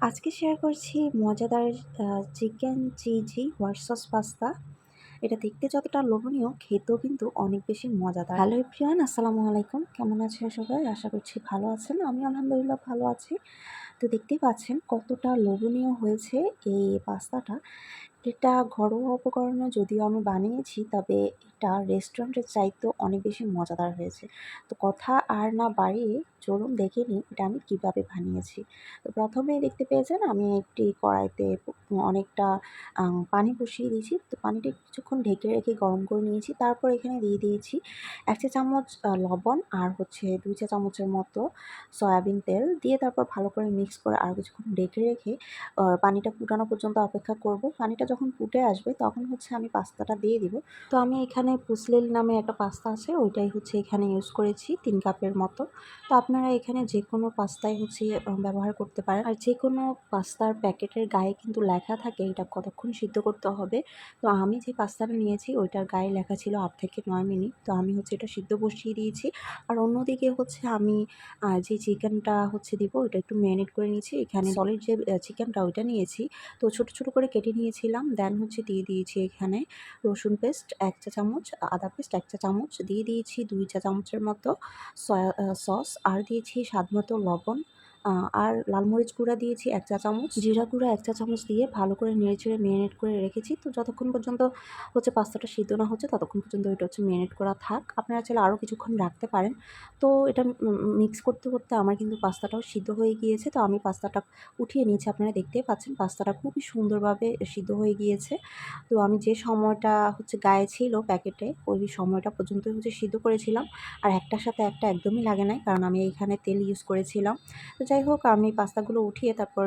আজকে শেয়ার করছি মজাদার chicken cheesy white sauce pasta. এটা দেখতে যতটা লোভনীয়, খেতেও কিন্তু অনেক বেশি মজাদার। হ্যালো এভরিওয়ান, আসসালামু আলাইকুম। কেমন আছেন সবাই? আশা করছি ভালো আছেন। আমি আলহামদুলিল্লাহ ভালো আছি। তো দেখতেই পাচ্ছেন কতটা লোভনীয় হয়েছে এই পাস্তাটা। এটা ঘরোয়া উপকরণে যদিও আমি বানিয়েছি, তবে এটা রেস্টুরেন্টের চাইতেও অনেক বেশি মজাদার হয়েছে। তো কথা আর না বাড়িয়ে চলুন দেখে নিই এটা আমি কীভাবে বানিয়েছি। তো প্রথমেই দেখতে পেয়েছেন আমি একটি কড়াইতে অনেকটা পানি বসিয়ে দিয়েছি। তো পানিটা কিছুক্ষণ ঢেকে রেখে গরম করে নিয়েছি। তারপর এখানে দিয়ে দিয়েছি ১ চা চামচ লবণ আর হচ্ছে ২ চা চামচের মতো সয়াবিন তেল দিয়ে তারপর ভালো করে মিক্স করে আরও কিছুক্ষণ ঢেকে রেখে পানিটা ফুটানো পর্যন্ত অপেক্ষা করব। পানিটা যখন ফুটে আসবে তখন হচ্ছে আমি পাস্তাটা দিয়ে দিব। তো আমি এখানে পুসলিল নামে একটা পাস্তা আছে, ওইটাই হচ্ছে এখানে ইউজ করেছি ৩ কাপের মতো। তো আপনারা এখানে যেকোনো পাস্তাই হচ্ছে ব্যবহার করতে পারেন। আর যেকোনো পাস্তার প্যাকেটের গায়ে কিন্তু লেখা থাকে এটা কতক্ষণ সিদ্ধ করতে হবে। তো আমি যে পাস্তাটা নিয়েছি ওইটার গায়ে লেখা ছিল ৮ থেকে ৯ মিনিট। তো আমি হচ্ছে এটা সিদ্ধ বসিয়ে দিয়েছি। আর অন্যদিকে হচ্ছে আমি যে চিকেনটা হচ্ছে দিব ওইটা একটু ম্যারিনেট করে নিয়েছি। এখানে সলিড যে চিকেনটা ওইটা নিয়েছি। তো ছোট, ছোট করে কেটে নিয়েছিলাম। দেন হচ্ছে দিয়ে দিয়েছি এখানে রসুন পেস্ট ১ চা চামচ, আদা পেস্ট ১ চা চামচ, দিয়ে দিয়েছি ২ চা চামচের মতো সয়া সস, আর দিয়েছি স্বাদমতো লবণ, আর লাল মরিচ গুঁড়া দিয়েছি ১ চা চামচ, জিরা গুঁড়া ১ চা চামচ দিয়ে ভালো করে নেড়েচেড়ে মেরিনেট করে রেখেছি। তো যতক্ষণ পর্যন্ত হচ্ছে পাস্তাটা সিদ্ধ না হচ্ছে ততক্ষণ পর্যন্ত এটা হচ্ছে মেরিনেট করা থাক। আপনারা চাইলে আরও কিছুক্ষণ রাখতে পারেন। তো এটা মিক্স করতে, করতে আমার কিন্তু পাস্তাটাও সিদ্ধ হয়ে গিয়েছে। তো আমি পাস্তাটা উঠিয়ে নিয়েছি। আপনারা দেখতেই পাচ্ছেন পাস্তাটা খুবই সুন্দরভাবে সিদ্ধ হয়ে গিয়েছে। তো আমি যে সময়টা হচ্ছে গায়ে ছিল প্যাকেটে, ওই সময়টা পর্যন্তই হচ্ছে সিদ্ধ করেছিলাম। আর একটার সাথে একটা একদমই লাগে নাই, কারণ আমি এইখানে তেল ইউজ করেছিলাম। তো যাই হোক, আমি পাস্তাগুলো উঠিয়ে তারপর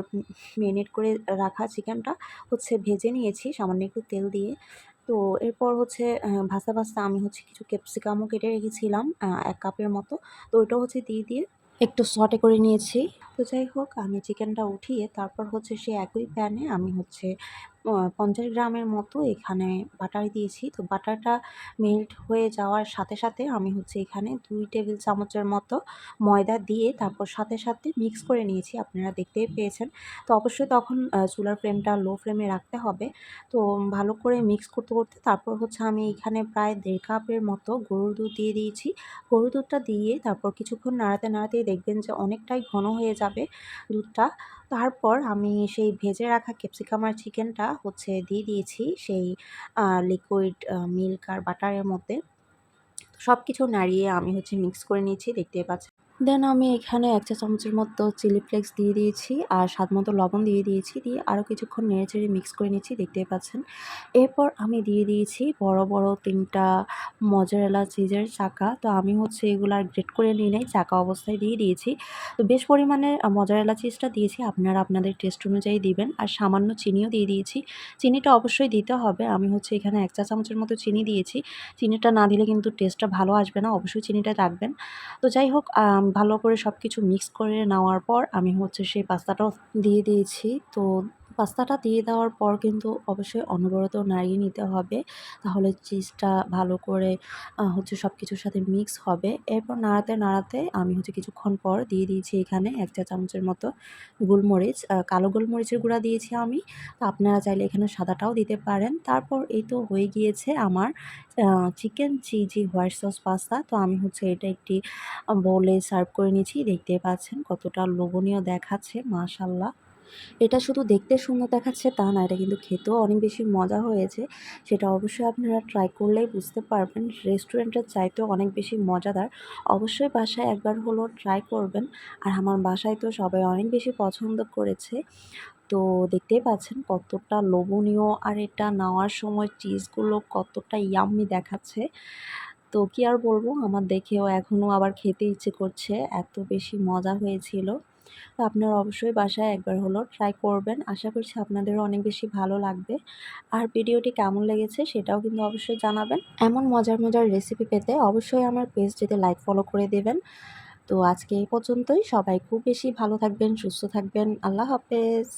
মেরিনেট করে রাখা চিকেনটা হচ্ছে ভেজে নিয়েছি সামান্য একটু তেল দিয়ে। তো এরপর হচ্ছে ভাজতে, ভাজতে আমি হচ্ছে কিছু ক্যাপসিকামও কেটে রেখেছিলাম ১ কাপের মতো। তো ওইটাও হচ্ছে দিয়ে একটু সটে করে নিয়েছি। তো যাই হোক, আমি চিকেনটা উঠিয়ে তারপর হচ্ছে সেই একই প্যানে আমি হচ্ছে ৫০ গ্রামের মতো এখানে বাটার দিয়েছি। তো বাটারটা মেল্ট হয়ে যাওয়ার সাথে, সাথে আমি হচ্ছে এখানে ২ টেবিল চামচের মতো ময়দা দিয়ে তারপর সাথে, সাথে মিক্স করে নিয়েছি। আপনারা দেখতেই পেয়েছেন। তো অবশ্যই তখন চুলার ফ্লেমটা লো ফ্লেমে রাখতে হবে। তো ভালো করে মিক্স করতে, করতে তারপর হচ্ছে আমি এখানে প্রায় ১.৫ কাপের মতো গরুর দুধ দিয়ে দিয়েছি। গরুর দুধটা দিয়ে তারপর কিছুক্ষণ নাড়াতে, নাড়াতেই দেখবেন যে অনেকটাই ঘন হয়ে যাবে দুধটা। তারপর আমি সেই ভেজে রাখা ক্যাপসিকাম আর চিকেনটা হচ্ছে দিয়ে দিয়েছি সেই লিকুইড মিল্ক আর বাটারের মধ্যে। সবকিছু নাড়িয়ে আমি হচ্ছে মিক্স করে নিয়েছি, দেখতেই পাচ্ছেন। দেন আমি এখানে ১ চা চামচের মতো চিলি ফ্লেক্স দিয়ে দিয়েছি আর স্বাদমতো লবণ দিয়ে দিয়েছি। দিয়ে আরও কিছুক্ষণ নেড়েচেড়ে মিক্স করে নিচ্ছি, দেখতেই পাচ্ছেন। এরপর আমি দিয়ে দিয়েছি বড়, বড় ৩ টা মজারেলা চিজের চাকা। তো আমি হচ্ছে এগুলো আর গ্রেট করে নিই নাই, চাকা অবস্থায় দিয়ে দিয়েছি। তো বেশ পরিমাণে মজারেলা চিজটা দিয়েছি। আপনারা আপনাদের টেস্ট অনুযায়ী দিবেন। আর সামান্য চিনিও দিয়ে দিয়েছি। চিনিটা অবশ্যই দিতে হবে। আমি হচ্ছে এখানে ১ চা চামচের মতো চিনি দিয়েছি। চিনিটা না দিলে কিন্তু টেস্টটা ভালো আসবে না। অবশ্যই চিনিটা রাখবেন। তো যাই হোক, ভালো করে সবকিছু মিক্স করে নেওয়ার পর আমি হচ্ছে সেই পাস্তাটাও দিয়ে দিয়েছি। তো পাস্তাটা দিয়ে দেওয়ার পর কিন্তু অবশ্যই অনবরত নাড়িয়ে নিতে হবে। তাহলে চিজটা ভালো করে হচ্ছে সবকিছুর সাথে মিক্স হবে। এরপর নাড়াতে, নাড়াতে আমি হচ্ছে কিছুক্ষণ পর দিয়ে দিয়েছি এখানে ১ চা চামচের মতো গোলমরিচ, কালো গোলমরিচের গুঁড়া দিয়েছি আমি। তো আপনারা চাইলে এখানে সাদাটাও দিতে পারেন। তারপর এই তো হয়ে গিয়েছে আমার chicken cheesy white sauce pasta. তো আমি হচ্ছে এটা একটি বোলে সার্ভ করে নিয়েছি। দেখতেই পাচ্ছেন কতটা লোভনীয় দেখাচ্ছে, মাশাআল্লাহ। এটা শুধু দেখতে সুন্দর দেখাচ্ছে তা না, এটা কিন্তু খেতেও অনেক বেশি মজা হয়েছে। সেটা অবশ্যই আপনারা ট্রাই করলেই বুঝতে পারবেন। রেস্টুরেন্টের চাইতেও অনেক বেশি মজাদার। অবশ্যই বাসায় একবার হলেও ট্রাই করবেন। আর আমার বাসায় তো সবাই অনেক বেশি পছন্দ করেছে। তো দেখতেই পাচ্ছেন কতটা লোভনীয়, আর এটা নেওয়ার সময় চিজগুলো কতটা ইয়াম্মি দেখাচ্ছে। তো কি আর বলবো, আমার দেখেও এখনও আবার খেতে ইচ্ছে করছে, এত বেশি মজা হয়েছিল। তো আপনারা অবশ্যই বাসায় একবার হলেও ট্রাই করবেন। আশা করছি আপনাদেরও অনেক বেশি ভালো লাগবে। আর ভিডিওটি কেমন লেগেছে সেটাও কিন্তু অবশ্যই জানাবেন। এমন মজার, মজার রেসিপি পেতে অবশ্যই আমার পেজটিতে লাইক ফলো করে দেবেন। তো আজকে এই পর্যন্তই। সবাই খুব বেশি ভালো থাকবেন, সুস্থ থাকবেন। আল্লাহ হাফেজ।